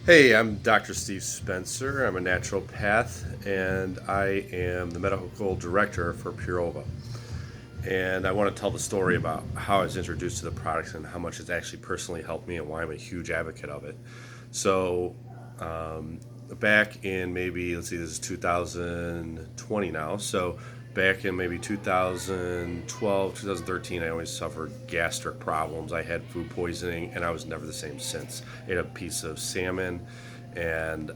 Hey, I'm Dr. Steve Spencer. I'm a naturopath and I am the medical director for Purova. And I want to tell the story about how I was introduced to the products and how much it's actually personally helped me and why I'm a huge advocate of it. So, back in maybe, let's see, this is 2020 now. So, back in maybe 2012, 2013, I always suffered gastric problems. I had food poisoning and I was never the same since. I ate a piece of salmon, and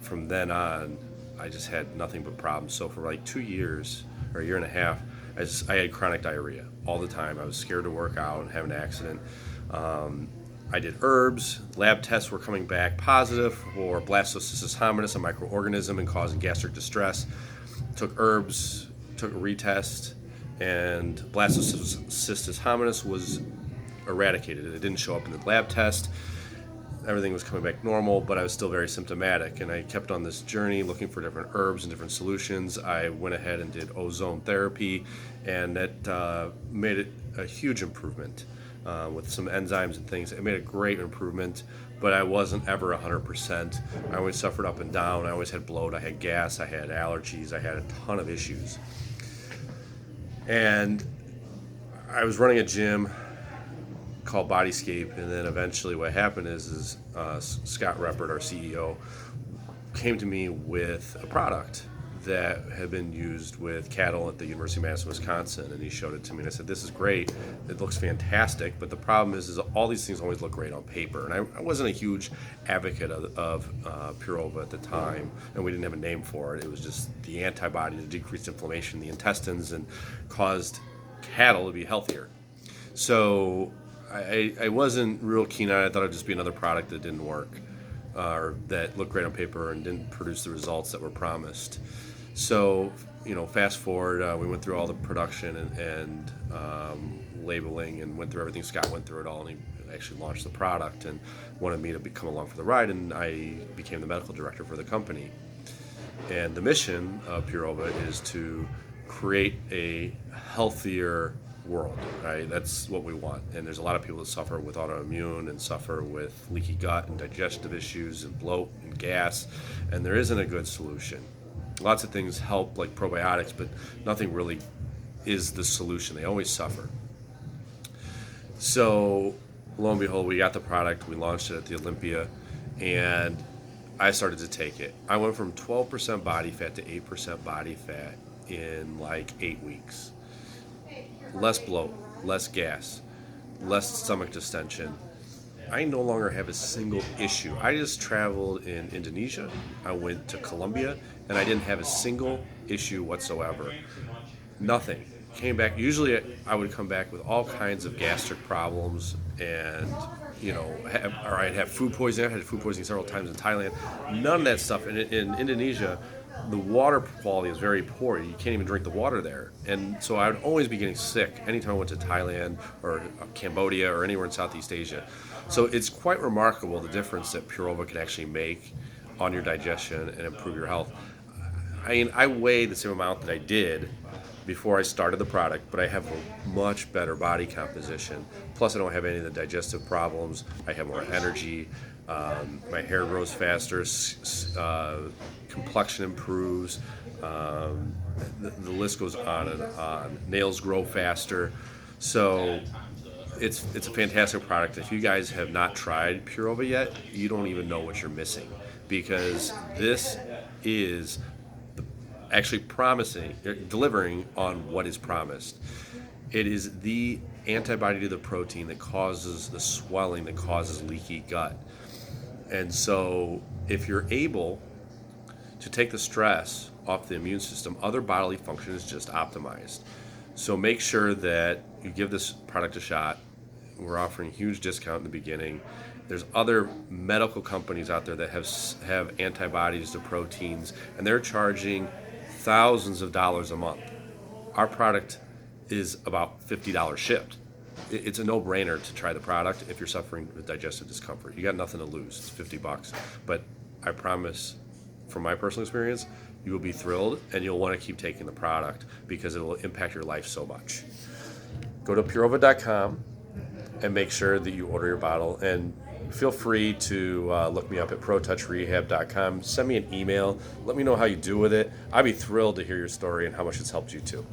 from then on, I just had nothing but problems. So, for like 2 years or a year and a half, I had chronic diarrhea all the time. I was scared to work out and have an accident. I did herbs. Lab tests were coming back positive for blastocystis hominis, a microorganism and causing gastric distress. Took herbs, took a retest, and blastocystis hominis was eradicated. It didn't show up in the lab test. Everything was coming back normal, but I was still very symptomatic. And I kept on this journey looking for different herbs and different solutions. I went ahead and did ozone therapy, and that made it a huge improvement with some enzymes and things. It made a great improvement, but I wasn't ever 100%. I always suffered up and down. I always had bloat, I had gas, I had allergies, I had a ton of issues. And I was running a gym called Bodyscape, and then eventually what happened is Scott Reppert, our CEO, came to me with a product that had been used with cattle at the University of Madison, Wisconsin, and he showed it to me, and I said, "This is great. It looks fantastic." But the problem is all these things always look great on paper, and I wasn't a huge advocate of Purova at the time, and we didn't have a name for it. It was just the antibody to decrease inflammation in the intestines and caused cattle to be healthier. So I wasn't real keen on it. I thought it would just be another product that didn't work, or that looked great on paper and didn't produce the results that were promised. So, fast forward, we went through all the production and labeling, and went through everything. Scott went through it all, and he actually launched the product and wanted me to come along for the ride, and I became the medical director for the company. And the mission of Purova is to create a healthier world, right? That's what we want. And there's a lot of people that suffer with autoimmune and suffer with leaky gut and digestive issues and bloat and gas, and there isn't a good solution. Lots of things help, like probiotics, but nothing really is the solution. They always suffer. So, lo and behold, we got the product, we launched it at the Olympia, and I started to take it. I went from 12% body fat to 8% body fat in like 8 weeks. Less bloat, less gas, less stomach distension. I no longer have a single issue. I just traveled in Indonesia, I went to Colombia, and I didn't have a single issue whatsoever. Nothing. Came back, usually I would come back with all kinds of gastric problems, and or I'd have food poisoning. I had food poisoning several times in Thailand. None of that stuff. In Indonesia, the water quality is very poor. You can't even drink the water there. And so I would always be getting sick anytime I went to Thailand or Cambodia or anywhere in Southeast Asia. So it's quite remarkable the difference that Purova can actually make on your digestion and improve your health. I mean, I weigh the same amount that I did before I started the product, but I have a much better body composition. Plus, I don't have any of the digestive problems. I have more energy. My hair grows faster. Complexion improves. The list goes on and on. Nails grow faster. So it's a fantastic product. If you guys have not tried Purova yet, you don't even know what you're missing, because this is actually delivering on what is promised. It is the antibody to the protein that causes the swelling, that causes leaky gut. And so if you're able to take the stress off the immune system, other bodily function is just optimized. So make sure that you give this product a shot. We're offering a huge discount in the beginning. There's other medical companies out there that have antibodies to proteins, and they're charging thousands of dollars a month. Our product is about $50 shipped. It's a no-brainer to try the product if you're suffering with digestive discomfort. You got nothing to lose. It's $50. But I promise, from my personal experience, you will be thrilled and you'll want to keep taking the product because it will impact your life so much. Go to Purova.com and make sure that you order your bottle. And feel free to look me up at protouchrehab.com. Send me an email. Let me know how you do with it. I'd be thrilled to hear your story and how much it's helped you too.